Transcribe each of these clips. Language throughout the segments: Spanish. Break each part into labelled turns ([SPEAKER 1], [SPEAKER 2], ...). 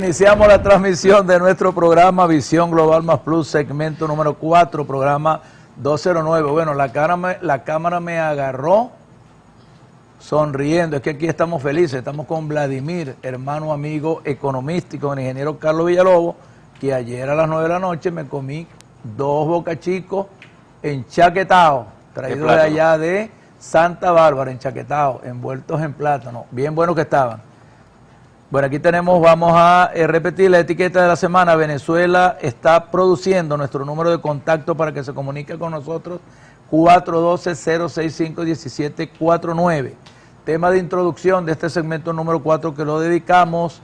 [SPEAKER 1] Iniciamos la transmisión de nuestro programa Visión Global Más Plus, segmento número 4, programa 209. Bueno, la cámara me agarró sonriendo. Es que aquí estamos felices, estamos con Vladimir, hermano, amigo, economista, y con el ingeniero Carlos Villalobos, que ayer a las 9 de la noche me comí 2 bocachicos enchaquetados, traídos de allá de Santa Bárbara, enchaquetados, envueltos en plátano, bien buenos que estaban. Bueno, aquí tenemos, vamos a repetir la etiqueta de la semana. Venezuela está produciendo nuestro número de contacto para que se comunique con nosotros, 412-065-1749. Tema de introducción de este segmento número 4 que lo dedicamos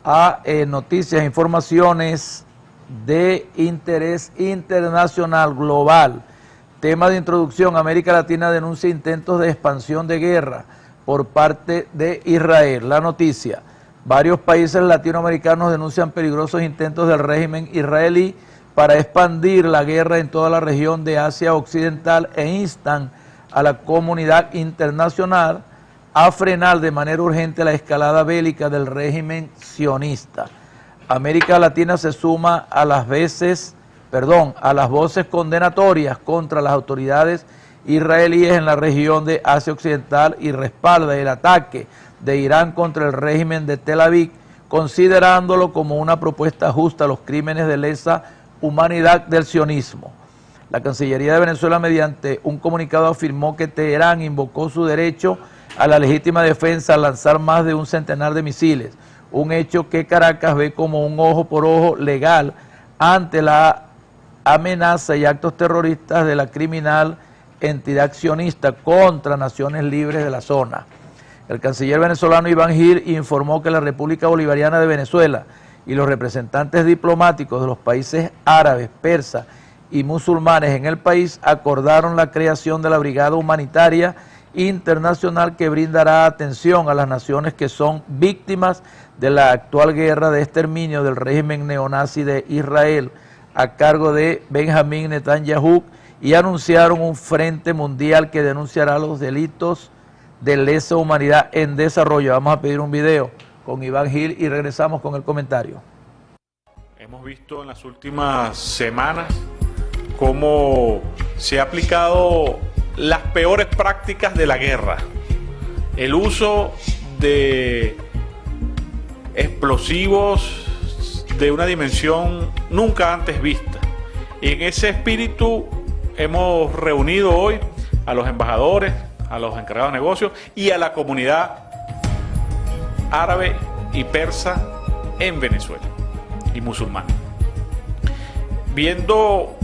[SPEAKER 1] a noticias, informaciones de interés internacional global. Tema de introducción: América Latina denuncia intentos de expansión de guerra por parte de Israel. La noticia: varios países latinoamericanos denuncian peligrosos intentos del régimen israelí para expandir la guerra en toda la región de Asia Occidental e instan a la comunidad internacional a frenar de manera urgente la escalada bélica del régimen sionista. América Latina se suma a las voces condenatorias contra las autoridades israelíes en la región de Asia Occidental y respalda el ataque de Irán contra el régimen de Tel Aviv, considerándolo como una propuesta justa a los crímenes de lesa humanidad del sionismo. La Cancillería de Venezuela, mediante un comunicado, afirmó que Teherán invocó su derecho a la legítima defensa al lanzar más de un centenar de misiles, un hecho que Caracas ve como un ojo por ojo legal ante la amenaza y actos terroristas de la criminal entidad sionista contra naciones libres de la zona. El canciller venezolano Iván Gil informó que la República Bolivariana de Venezuela y los representantes diplomáticos de los países árabes, persas y musulmanes en el país acordaron la creación de la Brigada Humanitaria Internacional que brindará atención a las naciones que son víctimas de la actual guerra de exterminio del régimen neonazi de Israel a cargo de Benjamín Netanyahu, y anunciaron un frente mundial que denunciará los delitos de lesa humanidad en desarrollo. Vamos a pedir un video con Iván Gil y regresamos con el comentario.
[SPEAKER 2] Hemos visto en las últimas semanas cómo se ha aplicado las peores prácticas de la guerra, el uso de explosivos de una dimensión nunca antes vista. Y en ese espíritu hemos reunido hoy a los embajadores, a los encargados de negocios y a la comunidad árabe y persa en Venezuela y musulmana, viendo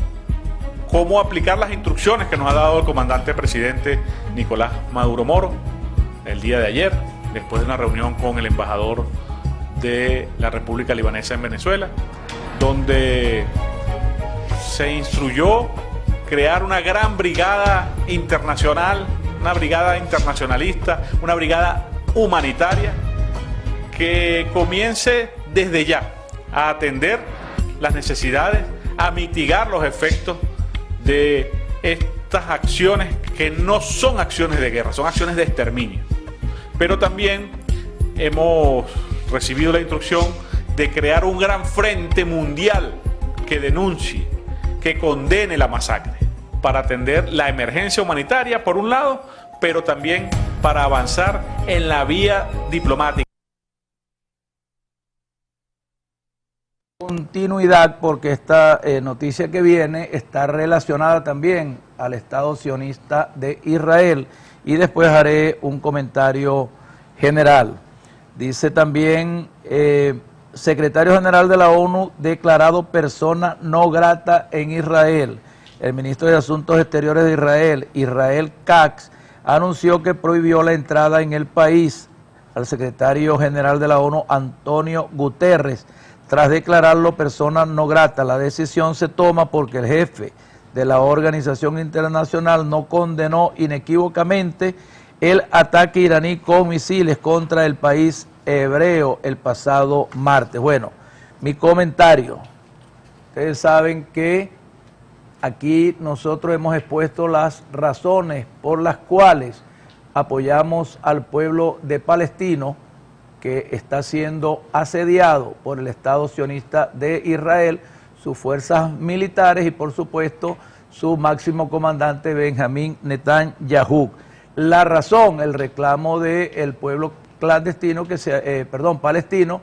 [SPEAKER 2] cómo aplicar las instrucciones que nos ha dado el comandante presidente Nicolás Maduro Moro el día de ayer, después de una reunión con el embajador de la República Libanesa en Venezuela, donde se instruyó crear una gran brigada internacional, una brigada internacionalista, una brigada humanitaria que comience desde ya a atender las necesidades, a mitigar los efectos de estas acciones que no son acciones de guerra, son acciones de exterminio. Pero también hemos recibido la instrucción de crear un gran frente mundial que denuncie, que condene la masacre, para atender la emergencia humanitaria por un lado, pero también para avanzar en la vía diplomática.
[SPEAKER 1] Continuidad, porque esta noticia que viene está relacionada también al Estado sionista de Israel, y después haré un comentario general. Dice también, secretario general de la ONU declarado persona no grata en Israel. El ministro de Asuntos Exteriores de Israel, Israel Katz, anunció que prohibió la entrada en el país al secretario general de la ONU, Antonio Guterres, tras declararlo persona no grata. La decisión se toma porque el jefe de la organización internacional no condenó inequívocamente el ataque iraní con misiles contra el país hebreo el pasado martes. Bueno, mi comentario. Ustedes saben que aquí nosotros hemos expuesto las razones por las cuales apoyamos al pueblo de Palestina, que está siendo asediado por el Estado sionista de Israel, sus fuerzas militares y por supuesto su máximo comandante Benjamín Netanyahu. La razón, el reclamo del pueblo clandestino, palestino,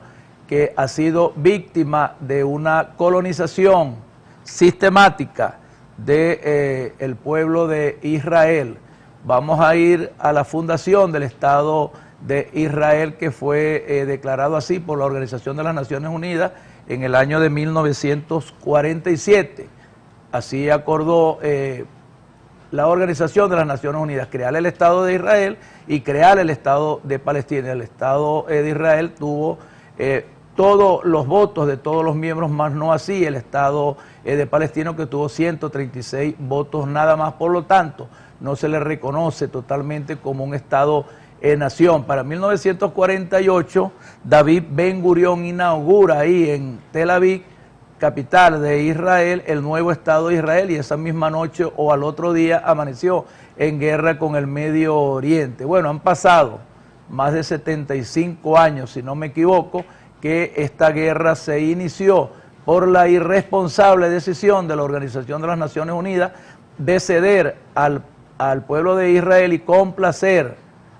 [SPEAKER 1] que ha sido víctima de una colonización sistemática del pueblo de Israel. Vamos a ir a la fundación del Estado de Israel, que fue declarado así por la Organización de las Naciones Unidas en el año de 1947. Así acordó la Organización de las Naciones Unidas crear el Estado de Israel y crear el Estado de Palestina. El Estado de Israel tuvo todos los votos de todos los miembros, más no así el Estado de Palestina, que tuvo 136 votos nada más. Por lo tanto, no se le reconoce totalmente como un Estado-nación. Para 1948, David Ben Gurión inaugura ahí en Tel Aviv, capital de Israel, el nuevo Estado de Israel, y esa misma noche o al otro día amaneció en guerra con el Medio Oriente. Bueno, han pasado más de 75 años, si no me equivoco, que esta guerra se inició por la irresponsable decisión de la Organización de las Naciones Unidas de ceder al pueblo de Israel y complacer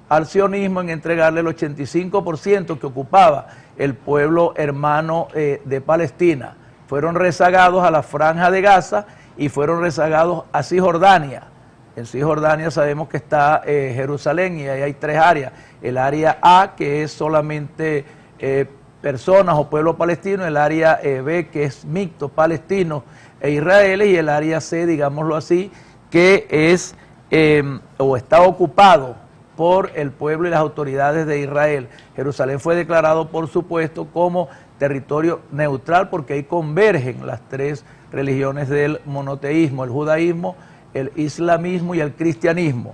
[SPEAKER 1] al sionismo en entregarle el 85% que ocupaba el pueblo hermano de Palestina. Fueron rezagados a la Franja de Gaza y fueron rezagados a Cisjordania. En Cisjordania sabemos que está Jerusalén y ahí hay tres áreas. El área A, que es solamente personas o pueblo palestino, el área B, que es mixto, palestino e israelíes, y el área C, digámoslo así, que es o está ocupado por el pueblo y las autoridades de Israel. Jerusalén fue declarado, por supuesto, como territorio neutral porque ahí convergen las tres religiones del monoteísmo, el judaísmo, el islamismo y el cristianismo.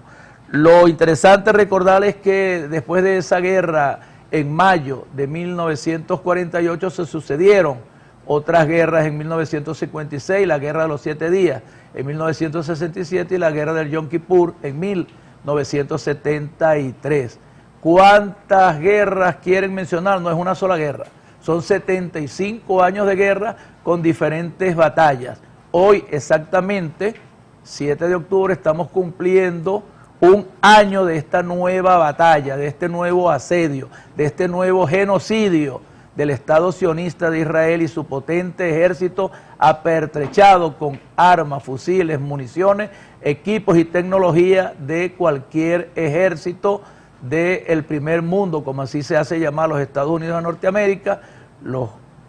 [SPEAKER 1] Lo interesante recordar es que después de esa guerra, en mayo de 1948, se sucedieron otras guerras en 1956, la guerra de los 7 días en 1967 y la guerra del Yom Kippur en 1973. ¿Cuántas guerras quieren mencionar? No es una sola guerra, son 75 años de guerra con diferentes batallas. Hoy exactamente, 7 de octubre, estamos cumpliendo un año de esta nueva batalla, de este nuevo asedio, de este nuevo genocidio del Estado sionista de Israel y su potente ejército apertrechado con armas, fusiles, municiones, equipos y tecnología de cualquier ejército del primer mundo, como así se hace llamar los Estados Unidos de Norteamérica,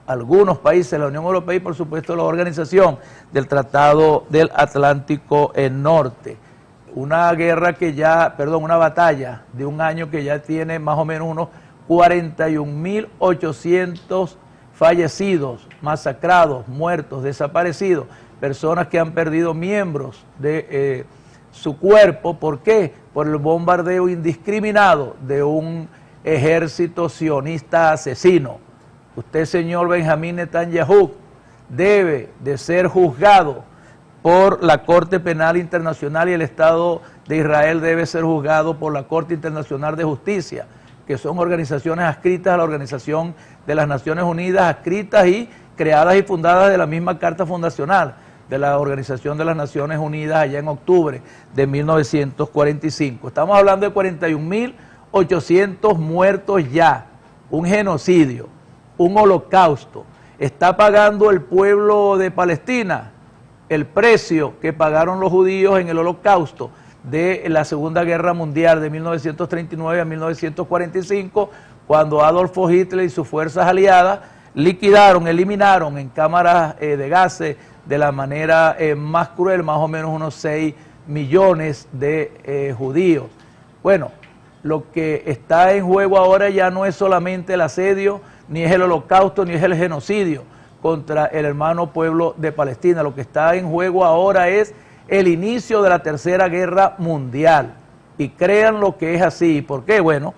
[SPEAKER 1] algunos países de la Unión Europea y por supuesto la Organización del Tratado del Atlántico Norte. Una batalla de un año que ya tiene más o menos unos 41.800 fallecidos, masacrados, muertos, desaparecidos, personas que han perdido miembros de su cuerpo. ¿Por qué? Por el bombardeo indiscriminado de un ejército sionista asesino. Usted, señor Benjamín Netanyahu, debe de ser juzgado por la Corte Penal Internacional y el Estado de Israel debe ser juzgado por la Corte Internacional de Justicia, que son organizaciones adscritas a la Organización de las Naciones Unidas, adscritas y creadas y fundadas de la misma Carta Fundacional de la Organización de las Naciones Unidas allá en octubre de 1945. Estamos hablando de 41.800 muertos ya, un genocidio, un holocausto. Está pagando el pueblo de Palestina el precio que pagaron los judíos en el holocausto de la Segunda Guerra Mundial de 1939 a 1945, cuando Adolfo Hitler y sus fuerzas aliadas eliminaron en cámaras de gases de la manera más cruel, más o menos unos 6 millones de judíos. Bueno, lo que está en juego ahora ya no es solamente el asedio, ni es el holocausto, ni es el genocidio contra el hermano pueblo de Palestina. Lo que está en juego ahora es el inicio de la Tercera Guerra Mundial. Y crean lo que es así. ¿Por qué? Bueno,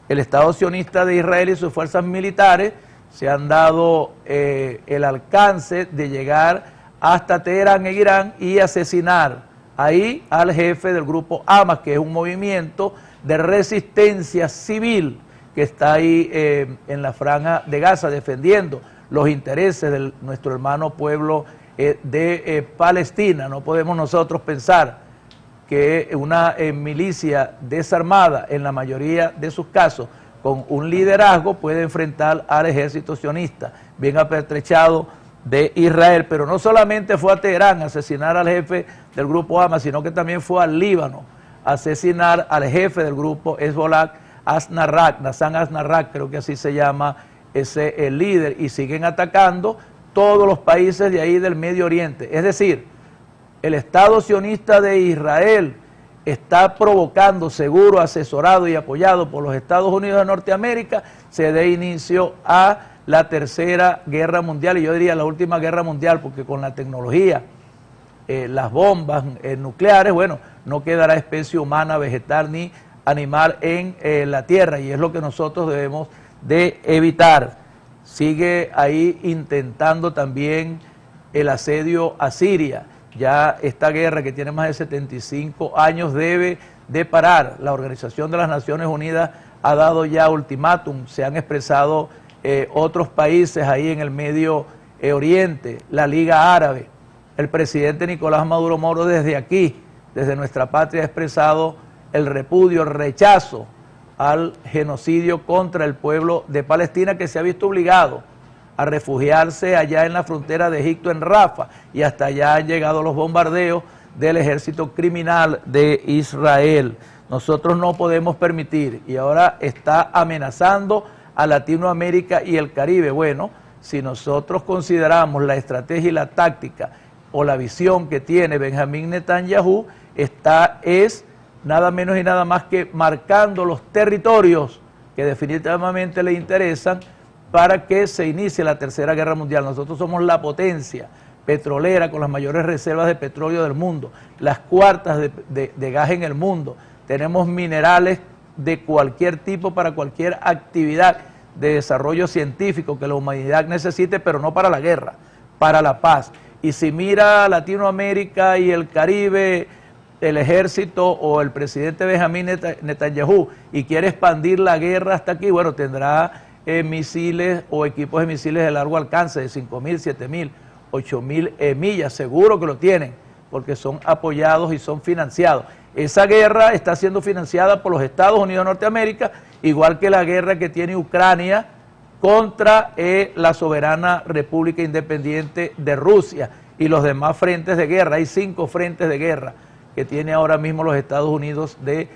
[SPEAKER 1] el Estado sionista de Israel y sus fuerzas militares se han dado el alcance de llegar hasta Teherán, en Irán, y asesinar ahí al jefe del grupo Hamas, que es un movimiento de resistencia civil que está ahí en la franja de Gaza defendiendo los intereses de nuestro hermano pueblo de Palestina. No podemos nosotros pensar que una milicia desarmada, en la mayoría de sus casos, con un liderazgo, puede enfrentar al ejército sionista, bien apertrechado de Israel. Pero no solamente fue a Teherán a asesinar al jefe del grupo Hamas, sino que también fue al Líbano a asesinar al jefe del grupo Hezbollah, Nassan Nasrallah, creo que así se llama ese el líder, y siguen atacando todos los países de ahí del Medio Oriente. Es decir, el Estado sionista de Israel está provocando, seguro, asesorado y apoyado por los Estados Unidos de Norteamérica, se dé inicio a la Tercera Guerra Mundial, y yo diría la última guerra mundial, porque con la tecnología, las bombas nucleares, bueno, no quedará especie humana, vegetal ni animal en la tierra, y es lo que nosotros debemos de evitar. Sigue ahí intentando también el asedio a Siria. Ya esta guerra que tiene más de 75 años debe de parar. La Organización de las Naciones Unidas ha dado ya ultimátum, se han expresado otros países ahí en el Medio Oriente, la Liga Árabe. El presidente Nicolás Maduro Moro desde aquí, desde nuestra patria, ha expresado el repudio, el rechazo al genocidio contra el pueblo de Palestina, que se ha visto obligado a refugiarse allá en la frontera de Egipto, en Rafah, y hasta allá han llegado los bombardeos del ejército criminal de Israel. Nosotros no podemos permitir, y ahora está amenazando a Latinoamérica y el Caribe. Bueno, si nosotros consideramos la estrategia y la táctica o la visión que tiene Benjamín Netanyahu, es nada menos y nada más que marcando los territorios que definitivamente le interesan para que se inicie la Tercera Guerra Mundial. Nosotros somos la potencia petrolera con las mayores reservas de petróleo del mundo, las cuartas de gas en el mundo. Tenemos minerales de cualquier tipo para cualquier actividad de desarrollo científico que la humanidad necesite, pero no para la guerra, para la paz. Y si mira Latinoamérica y el Caribe, el ejército o el presidente Benjamín Netanyahu, y quiere expandir la guerra hasta aquí, bueno, tendrá misiles o equipos de misiles de largo alcance de 5.000, 7.000, 8.000 millas, seguro que lo tienen, porque son apoyados y son financiados. Esa guerra está siendo financiada por los Estados Unidos de Norteamérica, igual que la guerra que tiene Ucrania contra la soberana República Independiente de Rusia y los demás frentes de guerra. Hay 5 frentes de guerra que tiene ahora mismo los Estados Unidos de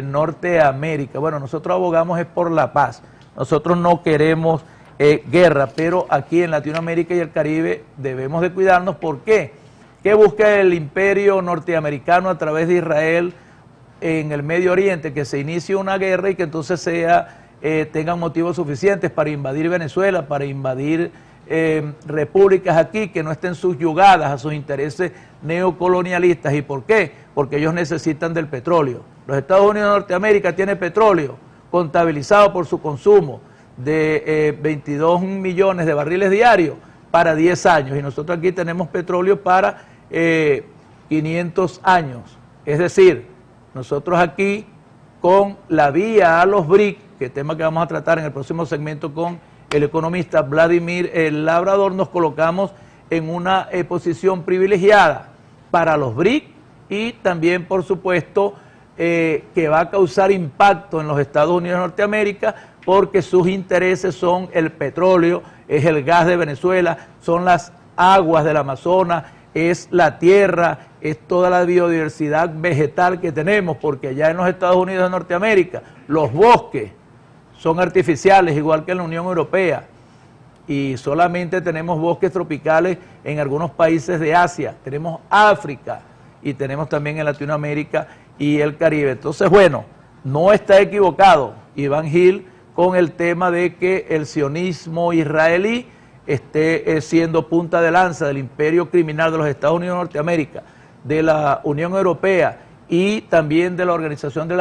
[SPEAKER 1] Norteamérica. Bueno, nosotros abogamos es por la paz. Nosotros no queremos guerra, pero aquí en Latinoamérica y el Caribe debemos de cuidarnos. ¿Por qué? ¿Qué busca el imperio norteamericano a través de Israel en el Medio Oriente? Que se inicie una guerra y que entonces tengan motivos suficientes para invadir Venezuela, para invadir repúblicas aquí que no estén subyugadas a sus intereses neocolonialistas. ¿Y por qué? Porque ellos necesitan del petróleo. Los Estados Unidos de Norteamérica tienen petróleo contabilizado por su consumo de 22 millones de barriles diarios para 10 años, y nosotros aquí tenemos petróleo para 500 años. Es decir, nosotros aquí con la vía a los BRIC, que es tema que vamos a tratar en el próximo segmento con el economista Vladimir Labrador, nos colocamos en una posición privilegiada para los BRIC, y también, por supuesto, que va a causar impacto en los Estados Unidos de Norteamérica, porque sus intereses son el petróleo, es el gas de Venezuela, son las aguas del Amazonas, es la tierra, es toda la biodiversidad vegetal que tenemos, porque allá en los Estados Unidos de Norteamérica los bosques son artificiales, igual que en la Unión Europea, y solamente tenemos bosques tropicales en algunos países de Asia, tenemos África y tenemos también en Latinoamérica y el Caribe. Entonces, bueno, no está equivocado Iván Gil con el tema de que el sionismo israelí esté siendo punta de lanza del imperio criminal de los Estados Unidos de Norteamérica, de la Unión Europea y también de la Organización del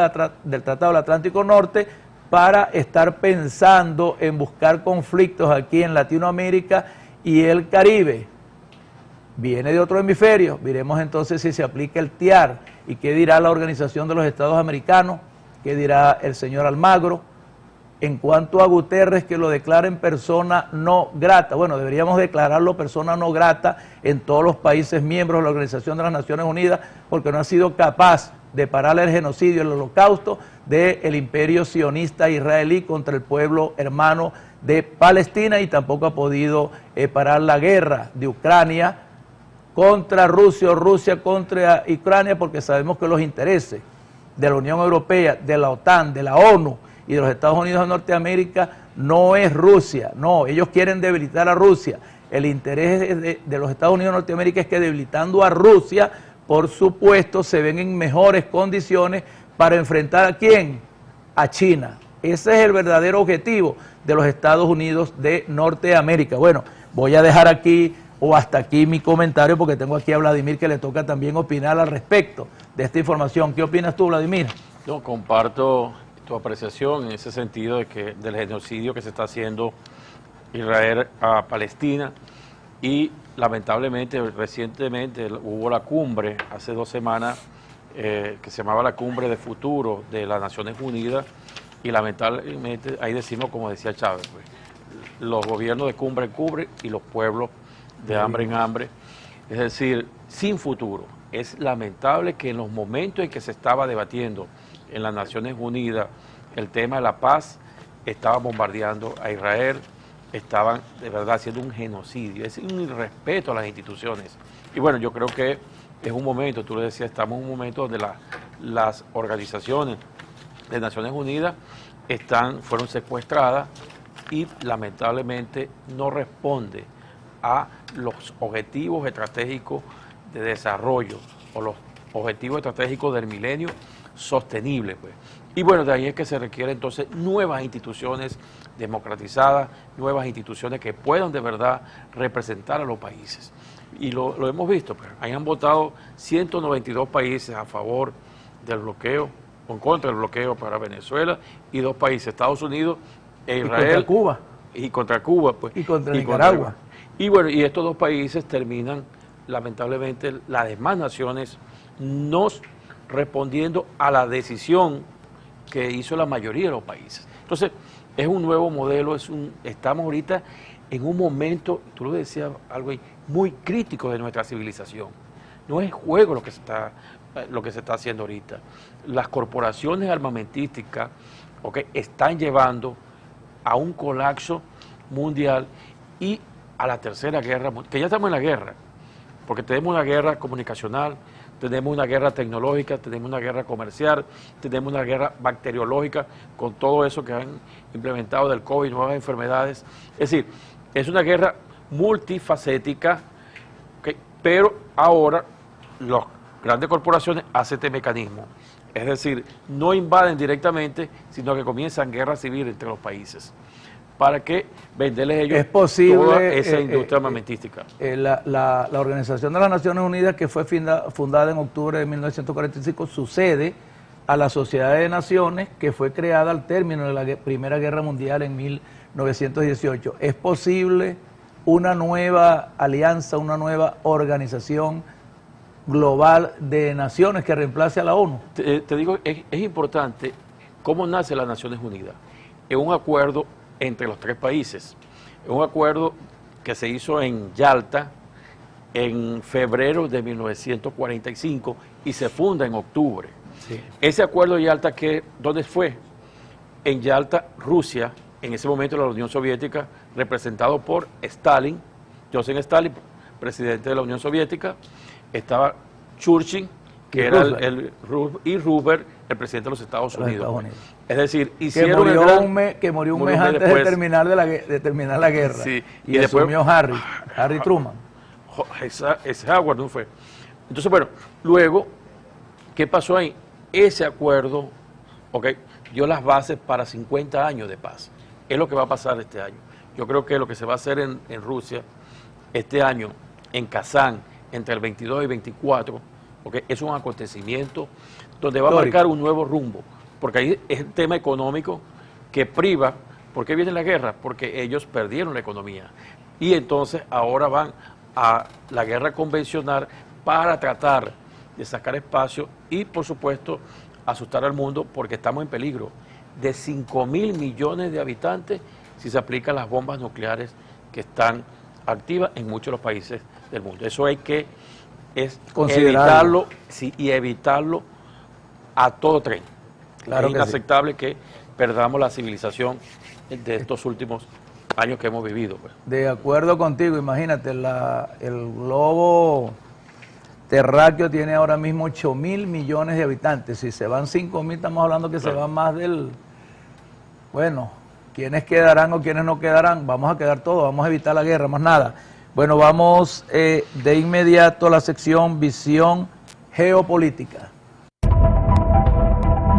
[SPEAKER 1] Tratado del Atlántico Norte, para estar pensando en buscar conflictos aquí en Latinoamérica y el Caribe. Viene de otro hemisferio, veremos entonces si se aplica el TIAR y qué dirá la Organización de los Estados Americanos, qué dirá el señor Almagro, En cuanto a Guterres, que lo declaren persona no grata, bueno, deberíamos declararlo persona no grata en todos los países miembros de la Organización de las Naciones Unidas, porque no ha sido capaz de parar el genocidio, el holocausto del imperio sionista israelí contra el pueblo hermano de Palestina, y tampoco ha podido parar la guerra de Ucrania contra Rusia o Rusia contra Ucrania, porque sabemos que los intereses de la Unión Europea, de la OTAN, de la ONU y de los Estados Unidos de Norteamérica no es Rusia, no, ellos quieren debilitar a Rusia. El interés de los Estados Unidos de Norteamérica es que debilitando a Rusia, por supuesto, se ven en mejores condiciones para enfrentar ¿a quién? A China. Ese es el verdadero objetivo de los Estados Unidos de Norteamérica. Bueno, voy a dejar aquí o hasta aquí mi comentario, porque tengo aquí a Vladimir, que le toca también opinar al respecto de esta información. ¿Qué opinas tú, Vladimir?
[SPEAKER 3] Yo comparto tu apreciación en ese sentido de que del genocidio que se está haciendo Israel a Palestina, y lamentablemente recientemente hubo la cumbre hace 2 semanas que se llamaba la Cumbre de Futuro de las Naciones Unidas, y lamentablemente ahí decimos, como decía Chávez, pues, los gobiernos de cumbre en cumbre y los pueblos de hambre en hambre, es decir, sin futuro. Es lamentable que en los momentos en que se estaba debatiendo en las Naciones Unidas el tema de la paz, estaban bombardeando a Israel, estaban de verdad haciendo un genocidio, es un irrespeto a las instituciones. Y bueno, yo creo que es un momento, tú lo decías, estamos en un momento donde las organizaciones de Naciones Unidas fueron secuestradas y lamentablemente no responde a los objetivos estratégicos de desarrollo o los objetivos estratégicos del milenio sostenible, pues. Y bueno, de ahí es que se requieren entonces nuevas instituciones democratizadas, nuevas instituciones que puedan de verdad representar a los países. Y lo hemos visto, pues. Ahí han votado 192 países a favor del bloqueo, o en contra del bloqueo para Venezuela, y 2 países, Estados Unidos e Israel.
[SPEAKER 1] Y contra Cuba.
[SPEAKER 3] Y contra Cuba, pues.
[SPEAKER 1] Y contra Nicaragua.
[SPEAKER 3] Y bueno, y estos 2 países terminan, lamentablemente, las demás naciones no respondiendo a la decisión que hizo la mayoría de los países. Entonces, es un nuevo modelo, estamos ahorita en un momento, tú lo decías algo ahí, muy crítico de nuestra civilización. No es juego lo que se está haciendo ahorita. Las corporaciones armamentísticas, están llevando a un colapso mundial y a la tercera guerra, que ya estamos en la guerra, porque tenemos una guerra comunicacional, tenemos una guerra tecnológica, tenemos una guerra comercial, tenemos una guerra bacteriológica con todo eso que han implementado del COVID, nuevas enfermedades. Es decir, es una guerra multifacética, pero ahora las grandes corporaciones hacen este mecanismo. Es decir, no invaden directamente, sino que comienzan guerras civiles entre los países, para que venderles ellos toda esa industria armamentística.
[SPEAKER 1] La Organización de las Naciones Unidas, que fue fundada en octubre de 1945, sucede a la Sociedad de Naciones, que fue creada al término de la Primera Guerra Mundial en 1918. ¿Es posible una nueva alianza, una nueva organización global de naciones que reemplace a la ONU?
[SPEAKER 3] Te digo, es importante cómo nace las Naciones Unidas. Es un acuerdo entre los 3 países. Es un acuerdo que se hizo en Yalta en febrero de 1945 y se funda en octubre. Sí. Ese acuerdo de Yalta, ¿dónde fue? En Yalta, Rusia, en ese momento la Unión Soviética, representado por Stalin, Joseph Stalin, presidente de la Unión Soviética, estaba Churchill, que era y Roosevelt, el presidente de los Estados Unidos. Es decir, hicieron
[SPEAKER 1] que murió un mes antes de terminar la guerra. Sí, y después asumió Harry Truman.
[SPEAKER 3] Ese Howard no fue. Entonces, bueno, luego, ¿qué pasó ahí? Ese acuerdo, dio las bases para 50 años de paz. Es lo que va a pasar este año. Yo creo que lo que se va a hacer en Rusia este año, en Kazán, entre el 22 y 24, es un acontecimiento donde va a marcar un nuevo rumbo, porque ahí es el tema económico que priva. ¿Por qué viene la guerra? Porque ellos perdieron la economía y entonces ahora van a la guerra convencional para tratar de sacar espacio y, por supuesto, asustar al mundo, porque estamos en peligro de 5.000 millones de habitantes si se aplican las bombas nucleares que están activas en muchos de los países del mundo. Eso hay que evitarlo, sí, y evitarlo a todo tren.
[SPEAKER 1] Claro,
[SPEAKER 3] es inaceptable que perdamos la civilización de estos últimos años que hemos vivido. Pues.
[SPEAKER 1] De acuerdo contigo, imagínate, el globo terráqueo tiene ahora mismo 8.000 millones de habitantes. Si se van 5.000, estamos hablando que se van más del... Bueno, ¿quiénes quedarán o quiénes no quedarán? Vamos a quedar todos, vamos a evitar la guerra, más nada. Bueno, vamos de inmediato a la sección Visión Geopolítica.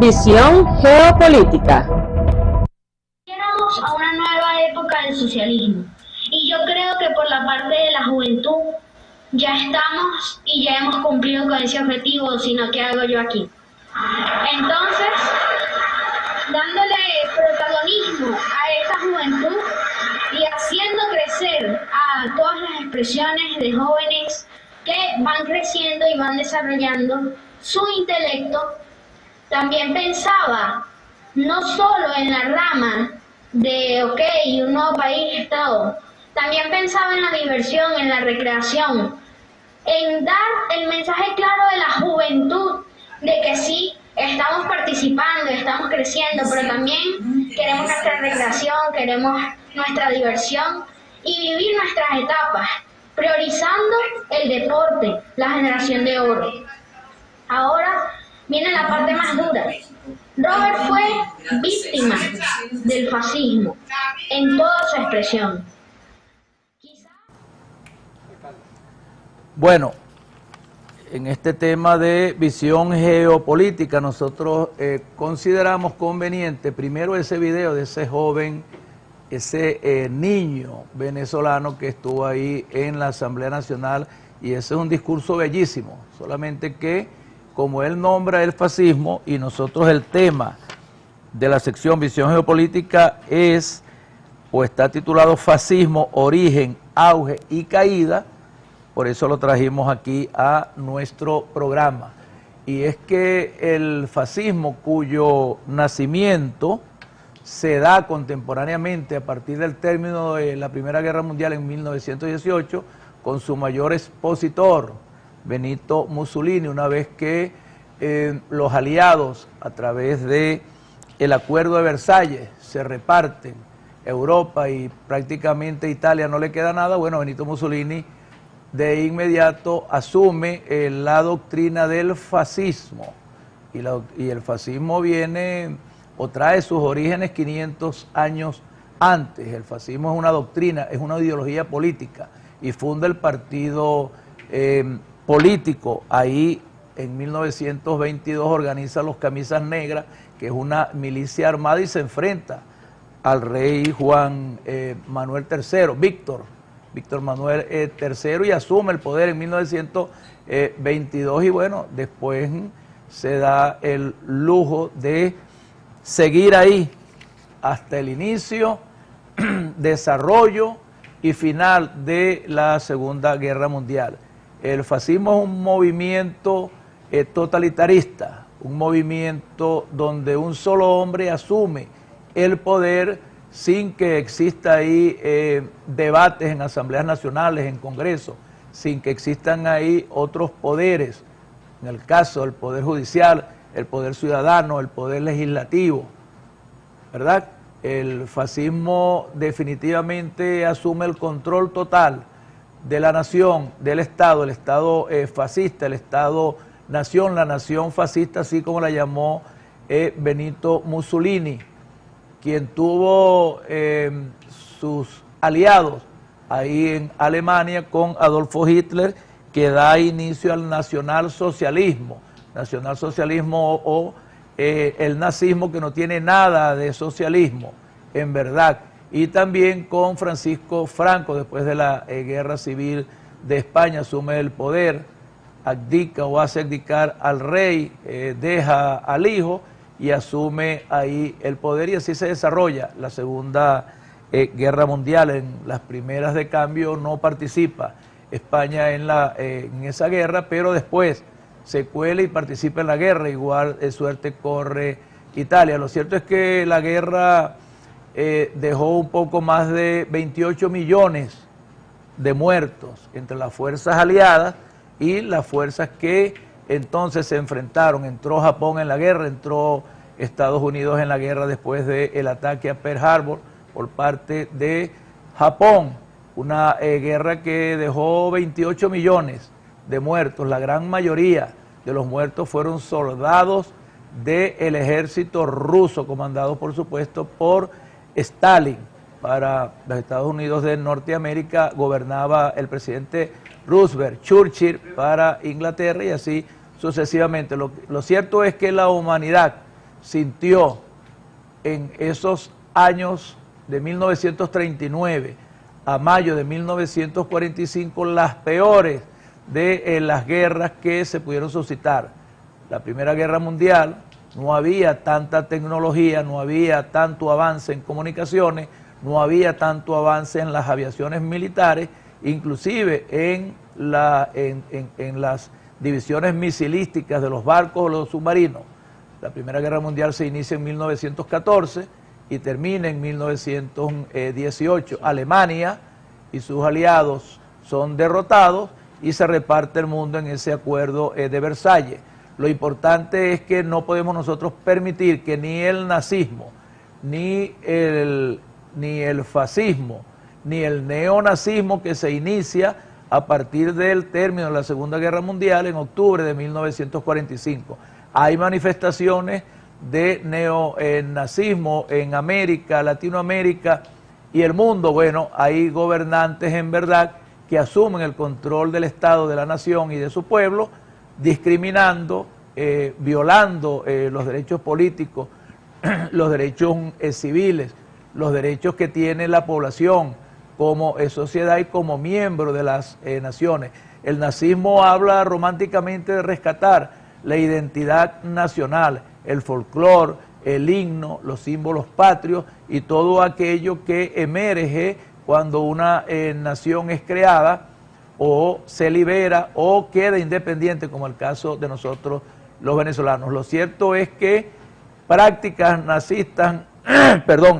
[SPEAKER 4] Visión Geopolítica.
[SPEAKER 5] Llegamos a una nueva época del socialismo y yo creo que por la parte de la juventud ya estamos y ya hemos cumplido con ese objetivo, sino ¿qué hago yo aquí? Entonces, dándole protagonismo a esta juventud y haciendo crecer a todas las expresiones de jóvenes que van creciendo y van desarrollando su intelecto, también pensaba no solo en la rama de, un nuevo país, Estado, también pensaba en la diversión, en la recreación, en dar el mensaje claro de la juventud, de que sí, estamos participando, estamos creciendo, pero también queremos nuestra recreación, queremos nuestra diversión y vivir nuestras etapas, priorizando el deporte, la generación de oro. Ahora viene la parte más dura. Robert fue víctima del fascismo en toda su expresión.
[SPEAKER 1] Bueno, en este tema de visión geopolítica nosotros consideramos conveniente primero ese video de ese joven, ese niño venezolano que estuvo ahí en la Asamblea Nacional, y ese es un discurso bellísimo, solamente que como él nombra el fascismo y nosotros el tema de la sección Visión Geopolítica es o está titulado Fascismo, Origen, Auge y Caída, por eso lo trajimos aquí a nuestro programa. Y es que el fascismo, cuyo nacimiento se da contemporáneamente a partir del término de la Primera Guerra Mundial en 1918, con su mayor expositor, Benito Mussolini, una vez que los aliados, a través de el Acuerdo de Versalles, se reparten Europa y prácticamente Italia no le queda nada, bueno, Benito Mussolini de inmediato asume la doctrina del fascismo, y el fascismo viene o trae sus orígenes 500 años antes. El fascismo es una doctrina, es una ideología política, y funda el partido político. Ahí en 1922 organiza los Camisas Negras, que es una milicia armada, y se enfrenta al rey Juan Manuel III, Víctor Manuel III, y asume el poder en 1922, y bueno, después se da el lujo de seguir ahí hasta el inicio, desarrollo y final de la Segunda Guerra Mundial. El fascismo es un movimiento totalitarista, un movimiento donde un solo hombre asume el poder sin que exista ahí debates en asambleas nacionales, en congresos, sin que existan ahí otros poderes, en el caso del poder judicial, el poder ciudadano, el poder legislativo, ¿verdad? El fascismo definitivamente asume el control total de la nación, del Estado, el Estado fascista, el Estado-nación, la nación fascista, así como la llamó Benito Mussolini, quien tuvo sus aliados ahí en Alemania con Adolfo Hitler, que da inicio al nacionalsocialismo o el nazismo, que no tiene nada de socialismo, en verdad. Y también con Francisco Franco, después de la Guerra Civil de España, asume el poder, abdica o hace abdicar al rey, deja al hijo y asume ahí el poder, y así se desarrolla la Segunda Guerra Mundial. En las primeras de cambio no participa España en esa guerra, pero después se cuela y participa en la guerra. Igual suerte corre Italia. Lo cierto es que la guerra dejó un poco más de 28 millones de muertos entre las fuerzas aliadas y las fuerzas que entonces se enfrentaron. Entró Japón en la guerra, entró Estados Unidos en la guerra después del ataque a Pearl Harbor por parte de Japón. Una guerra que dejó 28 millones de muertos. La gran mayoría de los muertos fueron soldados del ejército ruso, comandado por supuesto por Stalin. Para los Estados Unidos de Norteamérica gobernaba el presidente Roosevelt, Churchill para Inglaterra y así sucesivamente. Lo cierto es que la humanidad sintió en esos años de 1939 a mayo de 1945 las peores de las guerras que se pudieron suscitar. La Primera Guerra Mundial, no había tanta tecnología, no había tanto avance en comunicaciones, no había tanto avance en las aviaciones militares, inclusive en las divisiones misilísticas de los barcos o los submarinos. La Primera Guerra Mundial se inicia en 1914 y termina en 1918. Alemania y sus aliados son derrotados y se reparte el mundo en ese acuerdo de Versalles. Lo importante es que no podemos nosotros permitir que ni el nazismo, ni el fascismo, ni el neonazismo que se inicia a partir del término de la Segunda Guerra Mundial en octubre de 1945. Hay manifestaciones de neonazismo en América, Latinoamérica y el mundo. Bueno, hay gobernantes en verdad que asumen el control del Estado, de la nación y de su pueblo, discriminando, violando los derechos políticos, los derechos civiles, los derechos que tiene la población como sociedad y como miembro de las naciones. El nazismo habla románticamente de rescatar la identidad nacional, el folclore, el himno, los símbolos patrios y todo aquello que emerge cuando una nación es creada o se libera o queda independiente, como el caso de nosotros los venezolanos. Lo cierto es que prácticas nazistas,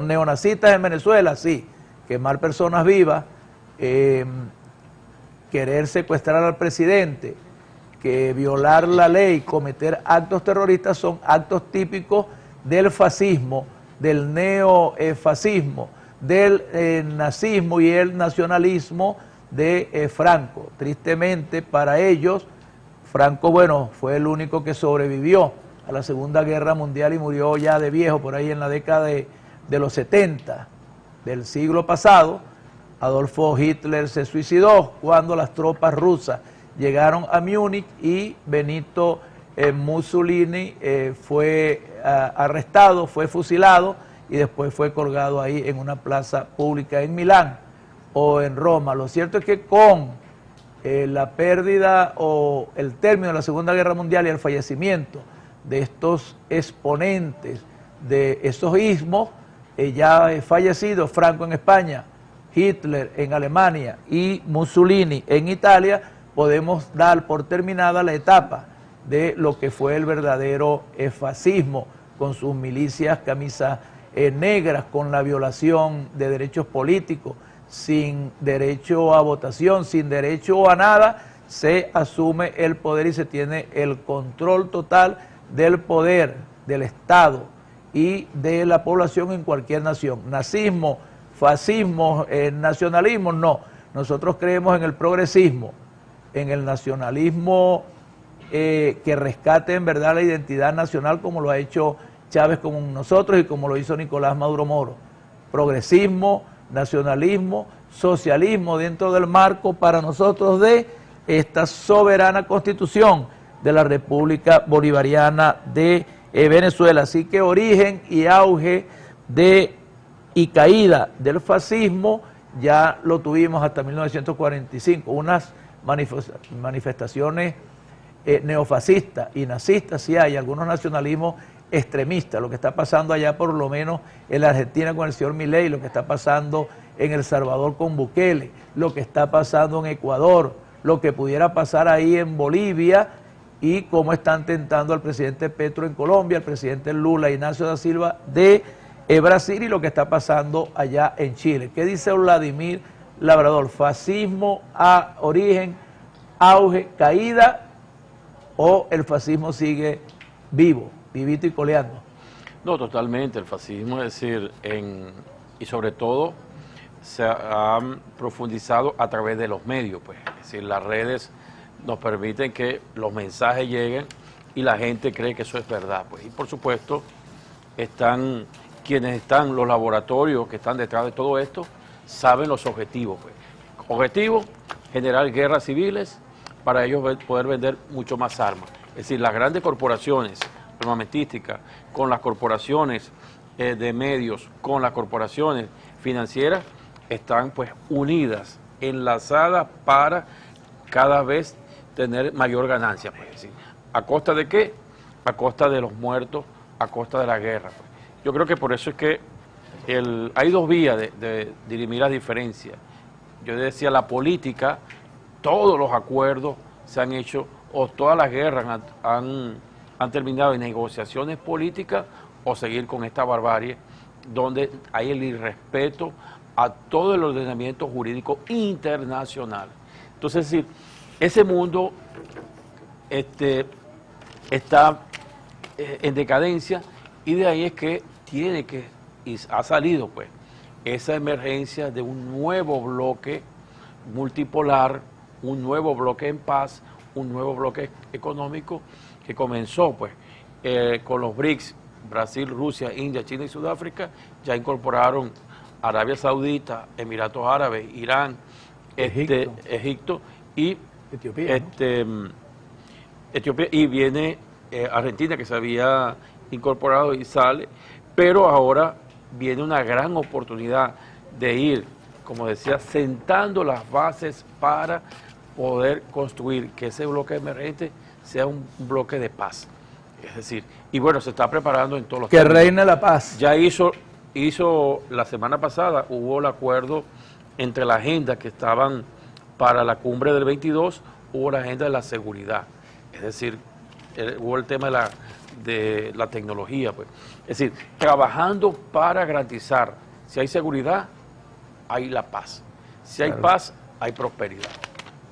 [SPEAKER 1] neonazistas en Venezuela, sí, quemar personas vivas, querer secuestrar al presidente, que violar la ley, cometer actos terroristas son actos típicos del fascismo, del neofascismo, del nazismo y el nacionalismo de Franco. Tristemente para ellos, Franco, bueno, fue el único que sobrevivió a la Segunda Guerra Mundial y murió ya de viejo, por ahí en la década de los 70 del siglo pasado. Adolfo Hitler se suicidó cuando las tropas rusas llegaron a Múnich y Benito Mussolini fue arrestado, fue fusilado y después fue colgado ahí en una plaza pública en Milán o en Roma. Lo cierto es que con la pérdida o el término de la Segunda Guerra Mundial y el fallecimiento de estos exponentes de esos ismos, ya fallecido Franco en España, Hitler en Alemania y Mussolini en Italia, podemos dar por terminada la etapa de lo que fue el verdadero fascismo, con sus milicias camisas negras, con la violación de derechos políticos, sin derecho a votación, sin derecho a nada, se asume el poder y se tiene el control total del poder, del Estado y de la población en cualquier nación. Nazismo, fascismo, nacionalismo, no. Nosotros creemos en el progresismo, en el nacionalismo que rescate en verdad la identidad nacional, como lo ha hecho Chávez con nosotros y como lo hizo Nicolás Maduro Moro. Progresismo, nacionalismo, socialismo dentro del marco para nosotros de esta soberana constitución de la República Bolivariana de Venezuela. Así que origen y auge y caída del fascismo ya lo tuvimos hasta 1945, unas manifestaciones neofascistas y nazistas, sí hay algunos nacionalismos extremistas, lo que está pasando allá por lo menos en la Argentina con el señor Milei, lo que está pasando en El Salvador con Bukele, lo que está pasando en Ecuador, lo que pudiera pasar ahí en Bolivia y cómo están tentando al presidente Petro en Colombia, al presidente Lula Ignacio da Silva de Brasil y lo que está pasando allá en Chile. ¿Qué dice Vladimir Labrador? ¿Fascismo a origen, auge, caída o el fascismo sigue vivo, vivito y coleando?
[SPEAKER 3] No, totalmente. El fascismo, es decir, y sobre todo se han profundizado a través de los medios, pues. Es decir, las redes nos permiten que los mensajes lleguen y la gente cree que eso es verdad, pues. Y por supuesto, los laboratorios que están detrás de todo esto, saben los objetivos, pues. Objetivo, generar guerras civiles para ellos poder vender mucho más armas. Es decir, las grandes corporaciones armamentísticas con las corporaciones de medios, con las corporaciones financieras, están pues unidas, enlazadas para cada vez tener mayor ganancia, pues. Es decir, ¿a costa de qué? A costa de los muertos, a costa de la guerra, pues. Yo creo que por eso es que hay dos vías de dirimir las diferencias. Yo decía, la política, todos los acuerdos se han hecho, o todas las guerras han terminado en negociaciones políticas, o seguir con esta barbarie, donde hay el irrespeto a todo el ordenamiento jurídico internacional. Entonces, es decir, ese mundo está en decadencia, y de ahí es que y ha salido pues esa emergencia de un nuevo bloque multipolar, un nuevo bloque en paz, un nuevo bloque económico que comenzó pues con los BRICS, Brasil, Rusia, India, China y Sudáfrica. Ya incorporaron Arabia Saudita, Emiratos Árabes, Irán, Egipto y
[SPEAKER 1] Etiopía, ¿no?
[SPEAKER 3] Etiopía, y viene Argentina, que se había incorporado y sale, pero ahora viene una gran oportunidad de ir, como decía, sentando las bases para poder construir que ese bloque emergente sea un bloque de paz. Es decir, y bueno, se está preparando en todos los
[SPEAKER 1] que reine la paz.
[SPEAKER 3] Ya hizo la semana pasada, hubo el acuerdo entre la agenda que estaban para la cumbre del 22, hubo la agenda de la seguridad. Es decir, hubo el tema de la tecnología, pues. Es decir, trabajando para garantizar, si hay seguridad, hay la paz. Si hay paz, hay prosperidad.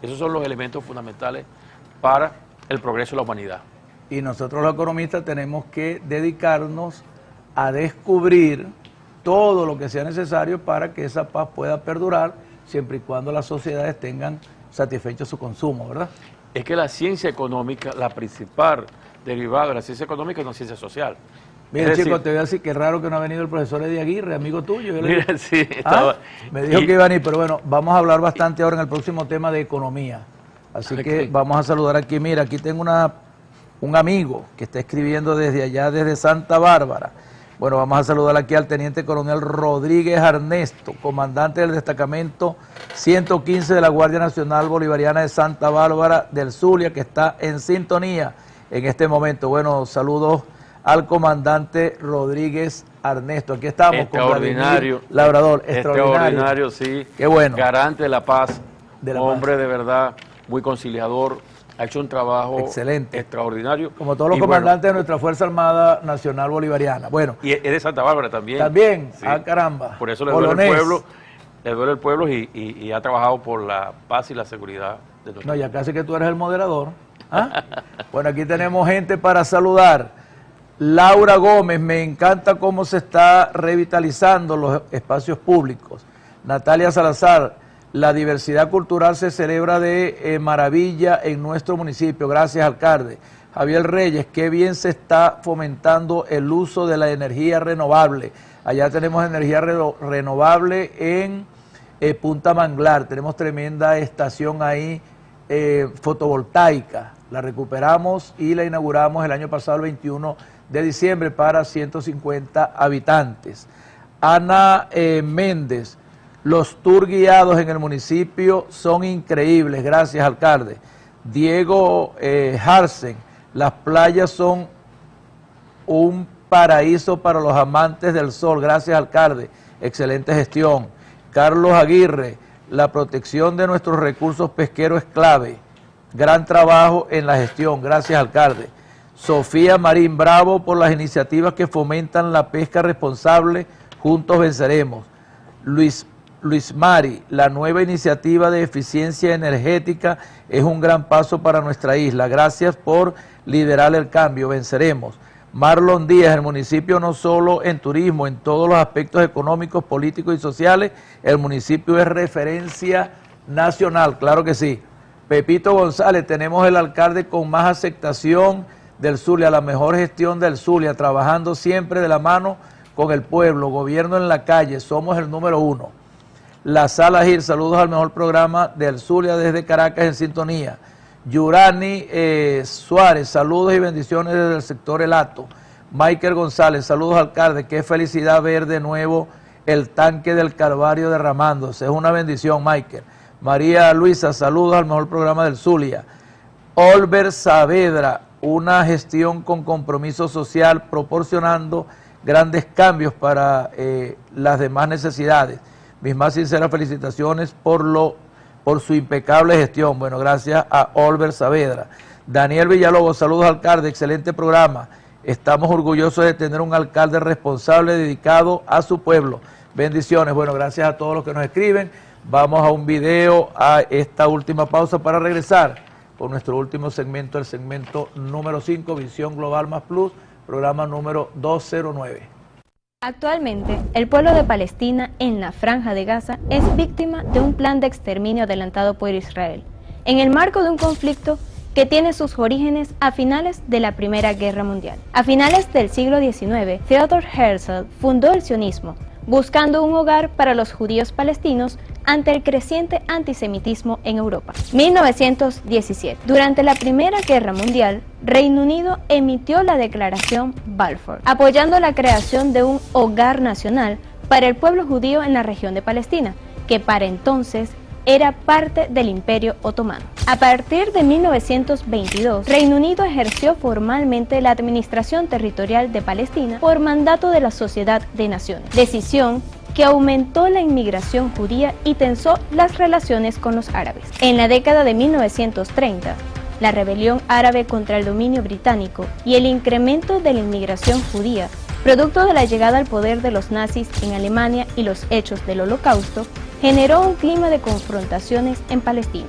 [SPEAKER 3] Esos son los elementos fundamentales para el progreso de la humanidad.
[SPEAKER 1] Y nosotros los economistas tenemos que dedicarnos a descubrir todo lo que sea necesario para que esa paz pueda perdurar, siempre y cuando las sociedades tengan satisfecho su consumo, ¿verdad?
[SPEAKER 3] Es que la ciencia económica, la principal derivada de la ciencia económica, es una ciencia social.
[SPEAKER 1] Mira, chicos, te voy a decir que es raro que no ha venido el profesor Eddie Aguirre, amigo tuyo.
[SPEAKER 3] Mira, sí, estaba,
[SPEAKER 1] me dijo que iba a venir, pero bueno, vamos a hablar bastante ahora en el próximo tema de economía. Así que vamos a saludar aquí. Mira, aquí tengo un amigo que está escribiendo desde allá, desde Santa Bárbara. Bueno, vamos a saludar aquí al teniente coronel Rodríguez Ernesto, comandante del destacamento 115 de la Guardia Nacional Bolivariana de Santa Bárbara del Zulia, que está en sintonía en este momento. Bueno, saludos al comandante Rodríguez Ernesto. Aquí estamos
[SPEAKER 3] extraordinario,
[SPEAKER 1] con Labrador.
[SPEAKER 3] Extraordinario, sí.
[SPEAKER 1] Qué bueno.
[SPEAKER 3] Garante de la paz, hombre de verdad, muy conciliador. Ha hecho un trabajo
[SPEAKER 1] excelente,
[SPEAKER 3] extraordinario.
[SPEAKER 1] Como todos los comandantes de nuestra Fuerza Armada Nacional Bolivariana. Bueno.
[SPEAKER 3] Y es de Santa Bárbara también.
[SPEAKER 1] También,
[SPEAKER 3] sí.
[SPEAKER 1] Caramba.
[SPEAKER 3] Por eso le duele el pueblo, y ha trabajado por la paz y la seguridad de nuestro
[SPEAKER 1] país. Ya casi que tú eres el moderador. ¿Ah? Bueno, aquí tenemos gente para saludar. Laura Gómez, me encanta cómo se está revitalizando los espacios públicos. Natalia Salazar, la diversidad cultural se celebra de maravilla en nuestro municipio. Gracias, alcalde. Javier Reyes, qué bien se está fomentando el uso de la energía renovable. Allá tenemos energía renovable en Punta Manglar. Tenemos tremenda estación ahí fotovoltaica. La recuperamos y la inauguramos el año pasado, el 21 de diciembre, para 150 habitantes. Ana Méndez. Los tours guiados en el municipio son increíbles, gracias, alcalde. Diego Harsen, las playas son un paraíso para los amantes del sol, gracias, alcalde, excelente gestión. Carlos Aguirre, la protección de nuestros recursos pesqueros es clave Gran trabajo en la gestión, gracias alcalde. Sofía Marín, bravo por las iniciativas que fomentan la pesca responsable, juntos venceremos. Luis Mari, la nueva iniciativa de eficiencia energética es un gran paso para nuestra isla. Gracias por liderar el cambio, venceremos. Marlon Díaz, el municipio no solo en turismo, en todos los aspectos económicos, políticos y sociales, el municipio es referencia nacional, claro que sí. Pepito González, tenemos el alcalde con más aceptación del Zulia, la mejor gestión del Zulia, trabajando siempre de la mano con el pueblo, gobierno en la calle, somos el número 1. La Sala Gil, saludos al mejor programa del Zulia desde Caracas en sintonía. Yurani Suárez, saludos y bendiciones desde el sector El Hato. Michael González, saludos alcalde, qué felicidad ver de nuevo el tanque del Calvario derramándose, es una bendición Michael. María Luisa, saludos al mejor programa del Zulia. Olver Saavedra, una gestión con compromiso social proporcionando grandes cambios para las demás necesidades. Mis más sinceras felicitaciones por su impecable gestión. Bueno, gracias a Olver Saavedra. Daniel Villalobos, saludos alcalde, excelente programa. Estamos orgullosos de tener un alcalde responsable dedicado a su pueblo. Bendiciones. Bueno, gracias a todos los que nos escriben. Vamos a un video, a esta última pausa para regresar con nuestro último segmento, el segmento número 5, Visión Global Más Plus, programa número 209.
[SPEAKER 6] Actualmente, el pueblo de Palestina en la Franja de Gaza es víctima de un plan de exterminio adelantado por Israel, en el marco de un conflicto que tiene sus orígenes a finales de la Primera Guerra Mundial. A finales del siglo XIX, Theodor Herzl fundó el sionismo, buscando un hogar para los judíos palestinos ante el creciente antisemitismo en Europa. 1917. Durante la Primera Guerra Mundial, Reino Unido emitió la Declaración Balfour, apoyando la creación de un hogar nacional para el pueblo judío en la región de Palestina, que para entonces era parte del Imperio Otomano. A partir de 1922, Reino Unido ejerció formalmente la administración territorial de Palestina por mandato de la Sociedad de Naciones, decisión que aumentó la inmigración judía y tensó las relaciones con los árabes. En la década de 1930, la rebelión árabe contra el dominio británico y el incremento de la inmigración judía, producto de la llegada al poder de los nazis en Alemania y los hechos del Holocausto, generó un clima de confrontaciones en Palestina.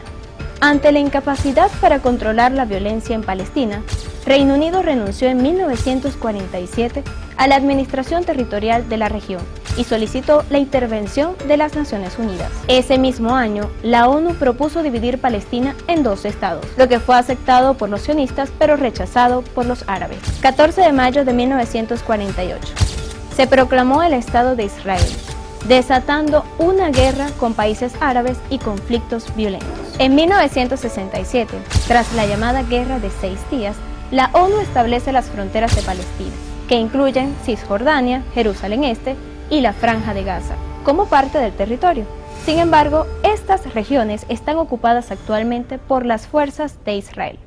[SPEAKER 6] Ante la incapacidad para controlar la violencia en Palestina, Reino Unido renunció en 1947 a la administración territorial de la región y solicitó la intervención de las Naciones Unidas. Ese mismo año, la ONU propuso dividir Palestina en 2 estados, lo que fue aceptado por los sionistas pero rechazado por los árabes. 14 de mayo de 1948, se proclamó el Estado de Israel, desatando una guerra con países árabes y conflictos violentos. En 1967, tras la llamada Guerra de 6 días, la ONU establece las fronteras de Palestina, que incluyen Cisjordania, Jerusalén Este y la Franja de Gaza, como parte del territorio. Sin embargo, estas regiones están ocupadas actualmente por las fuerzas de Israel.